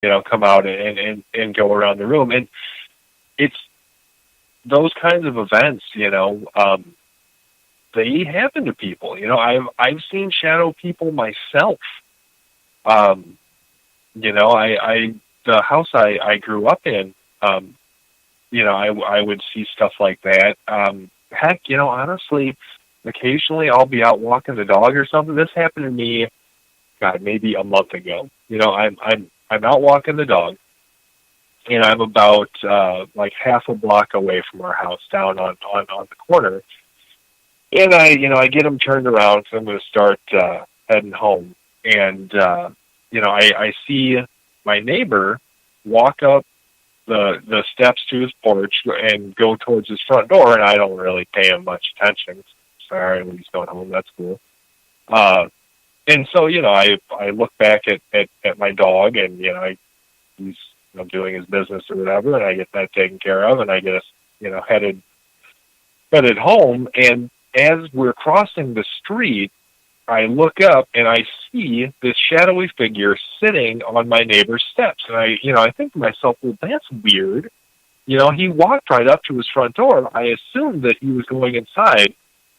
come out and go around the room. And it's those kinds of events, they happen to people. I've seen shadow people myself. Um, I the house I grew up in, I would see stuff like that. Heck, honestly, occasionally I'll be out walking the dog or something. This happened to me, God, maybe a month ago. I'm out walking the dog, and I'm about like half a block away from our house, down on the corner. And I get him turned around, so I'm going to start heading home. And I see my neighbor walk up the steps to his porch and go towards his front door, and I don't really pay him much attention. Sorry, when he's going home, that's cool. And so, I look back at my dog, and he's doing his business or whatever, and I get that taken care of, and I get us headed home. And as we're crossing the street, I look up and I see this shadowy figure sitting on my neighbor's steps. And I think to myself, well, that's weird. He walked right up to his front door. I assumed that he was going inside.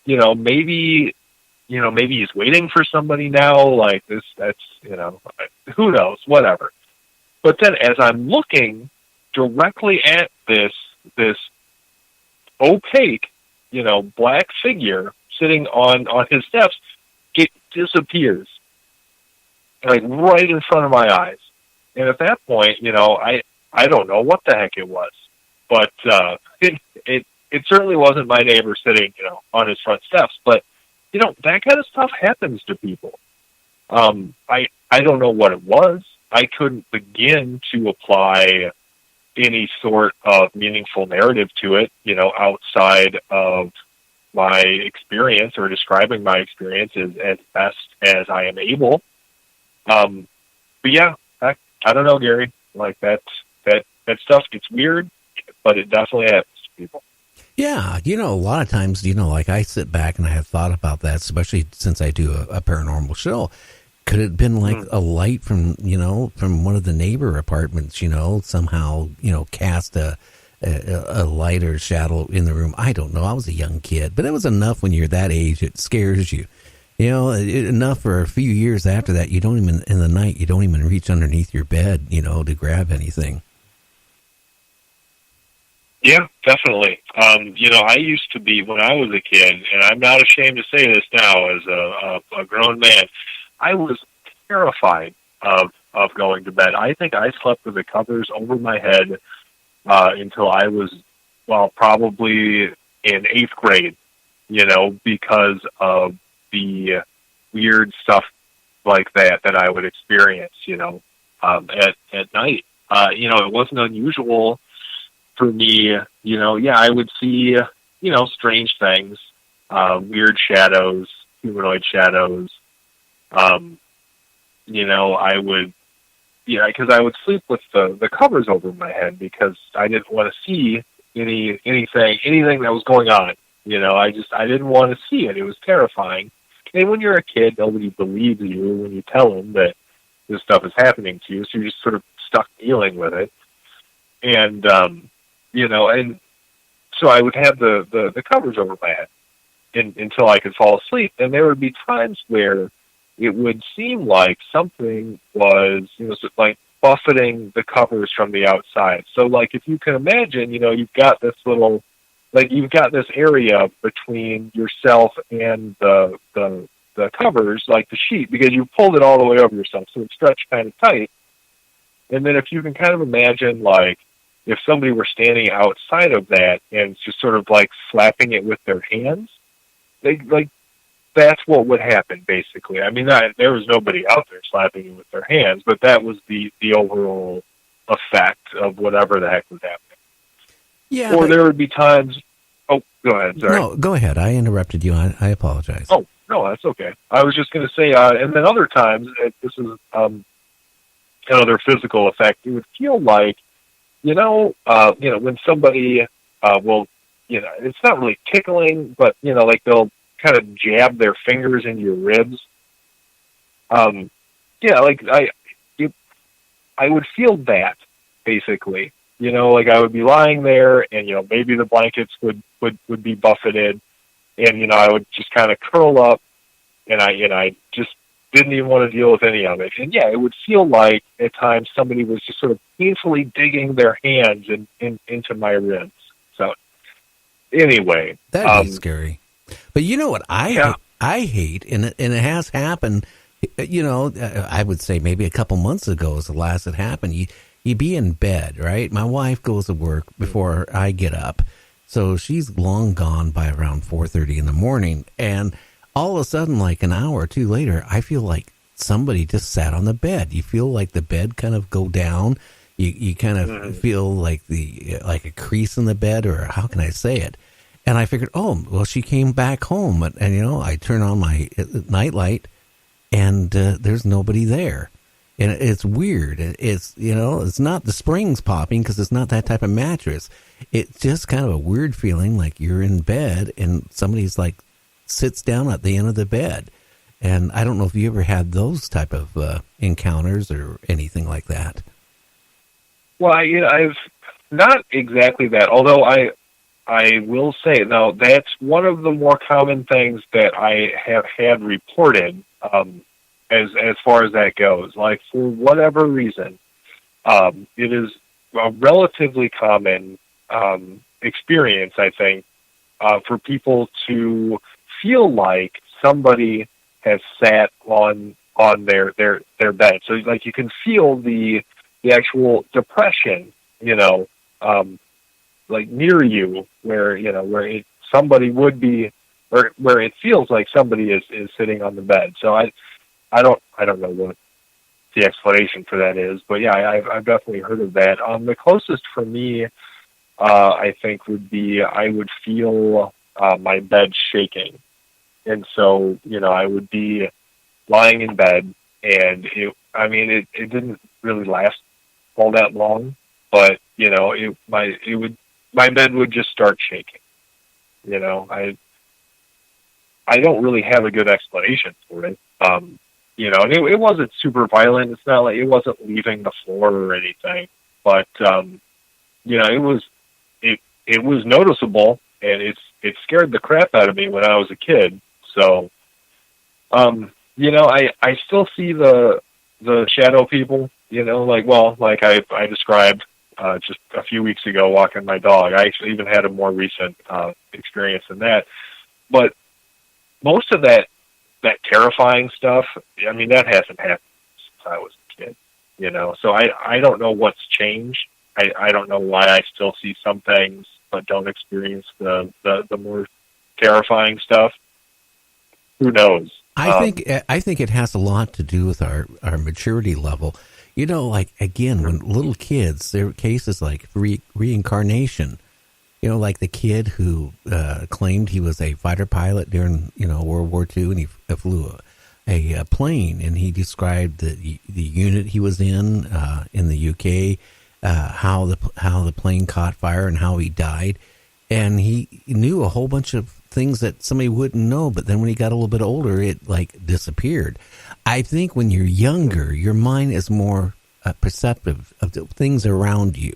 Maybe he's waiting for somebody now. Like this, that's, who knows, whatever. But then as I'm looking directly at this opaque, black figure sitting on his steps, it disappears, like right in front of my eyes. And at that point, I don't know what the heck it was, but it certainly wasn't my neighbor sitting, on his front steps. But that kind of stuff happens to people. I don't know what it was. I couldn't begin to apply any sort of meaningful narrative to it, outside of my experience or describing my experience as best as I am able. But yeah, I don't know, Gary. Like that stuff gets weird, but it definitely happens to people. Yeah, a lot of times, like I sit back and I have thought about that, especially since I do a paranormal show. Could it have been like a light from one of the neighbor apartments, somehow, cast a light or shadow in the room? I don't know. I was a young kid, but it was enough when you're that age. It scares you, enough for a few years after that. You don't even, in the night, you don't even reach underneath your bed, to grab anything. Yeah, definitely. I used to be, when I was a kid, and I'm not ashamed to say this now as a grown man, I was terrified of going to bed. I think I slept with the covers over my head until I was, probably in 8th grade, because of the weird stuff like that I would experience, at night. It wasn't unusual for me, I would see, strange things, weird shadows, humanoid shadows. I would, because I would sleep with the covers over my head because I didn't want to see anything that was going on. I didn't want to see it. It was terrifying. And when you're a kid, nobody believes you when you tell them that this stuff is happening to you, so you're just sort of stuck dealing with it. And, and so I would have the covers over my head until I could fall asleep. And there would be times where it would seem like something was, like buffeting the covers from the outside. So, like, if you can imagine, you've got this little, like, you've got this area between yourself and the covers, like the sheet, because you pulled it all the way over yourself, so it's stretched kind of tight. And then if you can kind of imagine, like, if somebody were standing outside of that and just sort of like slapping it with their hands, that's what would happen, basically. I mean, there was nobody out there slapping it with their hands, but that was the overall effect of whatever the heck was happening. Yeah. Or there would be times. Oh, go ahead. Sorry. No, go ahead. I interrupted you. I apologize. Oh, no, that's okay. I was just going to say, and then other times, this is another physical effect. It would feel like, when somebody will, it's not really tickling, but, like they'll kind of jab their fingers into your ribs. I would feel that, basically. You know, like I would be lying there, and, you know, maybe the blankets would be buffeted, and, you know, I would just kind of curl up, and I just didn't even want to deal with any of it. And yeah, it would feel like at times somebody was just sort of painfully digging their hands into my ribs. So anyway, that'd be scary. But you know what I hate, and it has happened. You know, I would say maybe a couple months ago is the last it happened. You be in bed, right? My wife goes to work before I get up, so she's long gone by around 4:30 in the morning, and all of a sudden, like an hour or two later, I feel like somebody just sat on the bed. You feel like the bed kind of go down. You kind of feel like like a crease in the bed, or how can I say it? And I figured, oh, well, she came back home, and you know, I turn on my nightlight, and there's nobody there, and it's weird. It's, you know, it's not the springs popping because it's not that type of mattress. It's just kind of a weird feeling, like you're in bed and somebody's like sits down at the end of the bed. And I don't know if you ever had those type of encounters or anything like that. Well, I've not exactly that, although I will say, now, that's one of the more common things that I have had reported, as far as that goes. Like, for whatever reason, it is a relatively common experience, I think, for people to feel like somebody has sat on their bed. So, like, you can feel the actual depression, you know, like near you, where, you know, where somebody would be, or where it feels like somebody is sitting on the bed. So I don't know what the explanation for that is, but yeah, I've definitely heard of that. The closest for me, I think, would be I would feel my bed shaking. And so, you know, I would be lying in bed, and it didn't really last all that long, but, you know, my bed would just start shaking. You know, I don't really have a good explanation for it. You know, and it wasn't super violent. It's not like it wasn't leaving the floor or anything, but, you know, it was noticeable, and it scared the crap out of me when I was a kid. So, you know, I still see the shadow people, you know, like I described just a few weeks ago walking my dog. I actually even had a more recent experience than that. But most of that terrifying stuff, I mean, that hasn't happened since I was a kid, you know. So I don't know what's changed. I don't know why I still see some things but don't experience the more terrifying stuff. Who knows? I think it has a lot to do with our maturity level. You know, like, again, when little kids, there are cases like reincarnation. You know, like the kid who claimed he was a fighter pilot during, you know, World War II, and he flew a plane, and he described the unit he was in the UK, how the plane caught fire and how he died, and he knew a whole bunch of things that somebody wouldn't know, but then when he got a little bit older, it like disappeared. I think when you're younger, your mind is more perceptive of the things around you,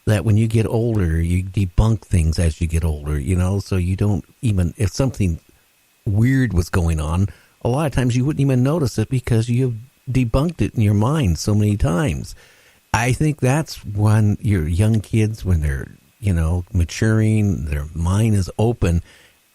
that when you get older, you debunk things as you get older, you know, so you don't even, if something weird was going on, a lot of times you wouldn't even notice it because you've debunked it in your mind so many times. I think that's when your young kids, when they're, you know, maturing, their mind is open,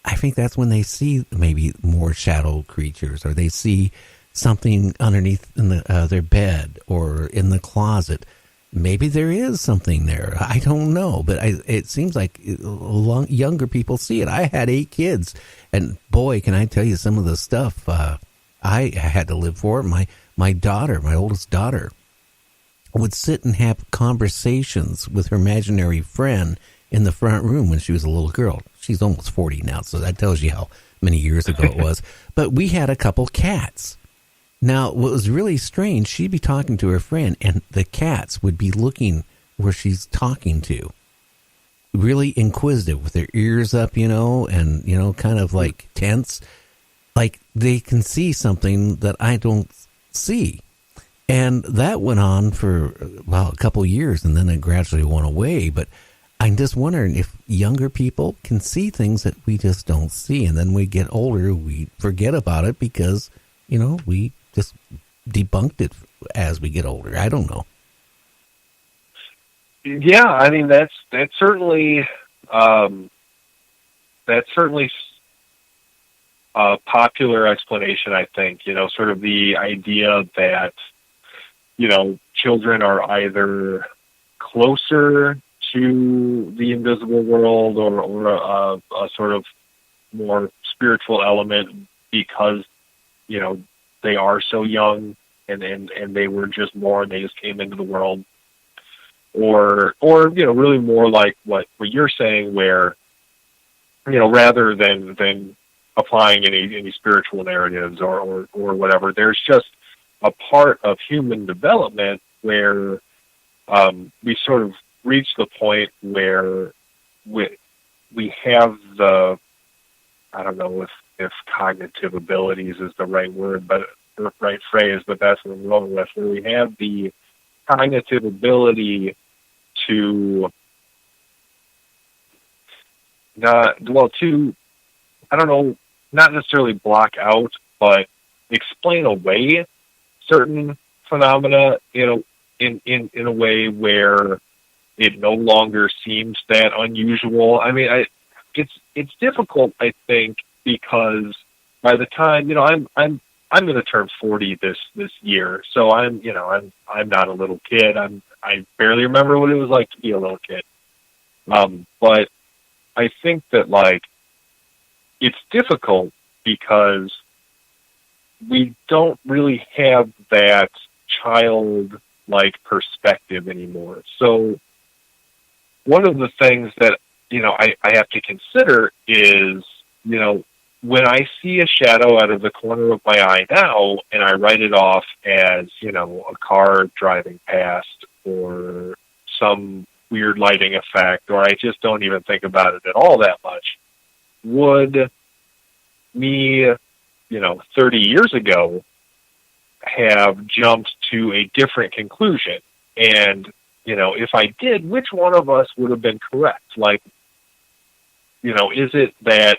I think that's when they see maybe more shadow creatures, or they see something underneath in their bed or in the closet. Maybe there is something there. I don't know, but it seems like younger people see it. I had 8 kids, and boy, can I tell you some of the stuff I had to live for. My daughter, my oldest daughter, would sit and have conversations with her imaginary friend in the front room when she was a little girl. She's almost 40 now, so that tells you how many years ago it was. But we had a couple cats. Now, what was really strange, she'd be talking to her friend, and the cats would be looking where she's talking to. Really inquisitive, with their ears up, you know, and, you know, kind of like tense. Like they can see something that I don't see. And that went on for, well, a couple years, and then it gradually went away. But I'm just wondering if younger people can see things that we just don't see. And then we get older, we forget about it because, we just debunked it as we get older. I don't know. Yeah, I mean, that's certainly a popular explanation, I think, sort of the idea that, children are either closer to the invisible world or a sort of more spiritual element because, they are so young and they were just born, they just came into the world. Or really more like what you're saying where, rather than applying any spiritual narratives or whatever, there's just a part of human development where we sort of reach the point where we have the, I don't know if cognitive abilities is the right word, but the right phrase, but that's what I'm going with, where we have the cognitive ability to I don't know, not necessarily block out, but explain away certain phenomena, in a way where it no longer seems that unusual. I mean, it's difficult, I think, because by the time, I'm going to turn 40 this year, so I'm not a little kid. I barely remember what it was like to be a little kid. But I think that, like, it's difficult because we don't really have that child-like perspective anymore. So one of the things that, I have to consider is, when I see a shadow out of the corner of my eye now and I write it off as, a car driving past or some weird lighting effect, or I just don't even think about it at all that much, would me, 30 years ago have jumped to a different conclusion? And, if I did, which one of us would have been correct? Like, is it that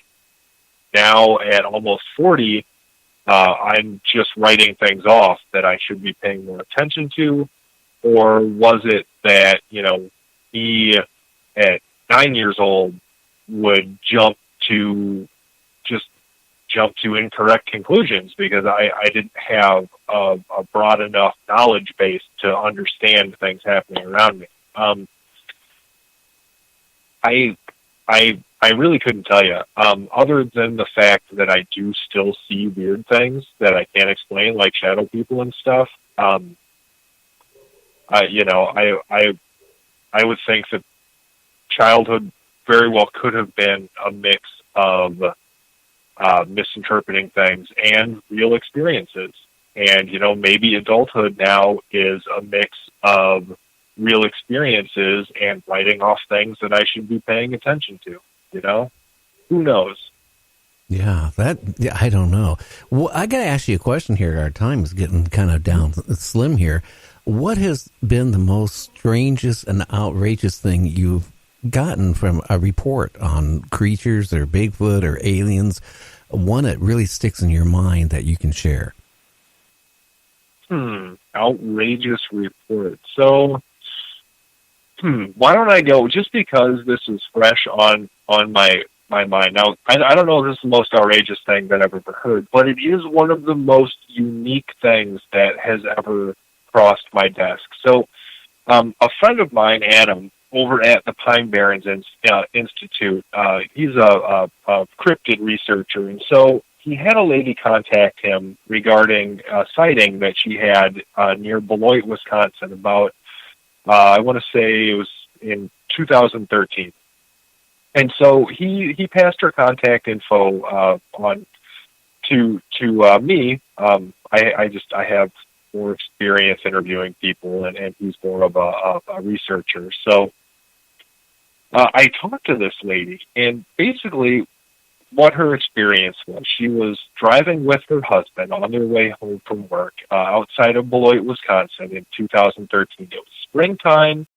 now at almost 40, I'm just writing things off that I should be paying more attention to? Or was it that, me at 9 years old would jump to incorrect conclusions because I didn't have a broad enough knowledge base to understand things happening around me? I really couldn't tell you, other than the fact that I do still see weird things that I can't explain, like shadow people and stuff. I would think that childhood very well could have been a mix of misinterpreting things and real experiences. And, maybe adulthood now is a mix of real experiences and writing off things that I should be paying attention to. Who knows? Yeah, I don't know. Well, I got to ask you a question here. Our time is getting kind of down slim here. What has been the most strangest and outrageous thing you've gotten from a report on creatures or Bigfoot or aliens? One that really sticks in your mind that you can share? Outrageous report. So, why don't I go, just because this is fresh on my mind. Now, I don't know if this is the most outrageous thing that I've ever heard, but it is one of the most unique things that has ever crossed my desk. So, a friend of mine, Adam, over at the Pine Barrens Institute, he's a cryptid researcher, and so he had a lady contact him regarding a sighting that she had near Beloit, Wisconsin, about, I want to say it was in 2013. And so he passed her contact info on to me. I have more experience interviewing people, and he's more of a researcher. So I talked to this lady, and basically what her experience was. She was driving with her husband on their way home from work outside of Beloit, Wisconsin in 2013. It was springtime.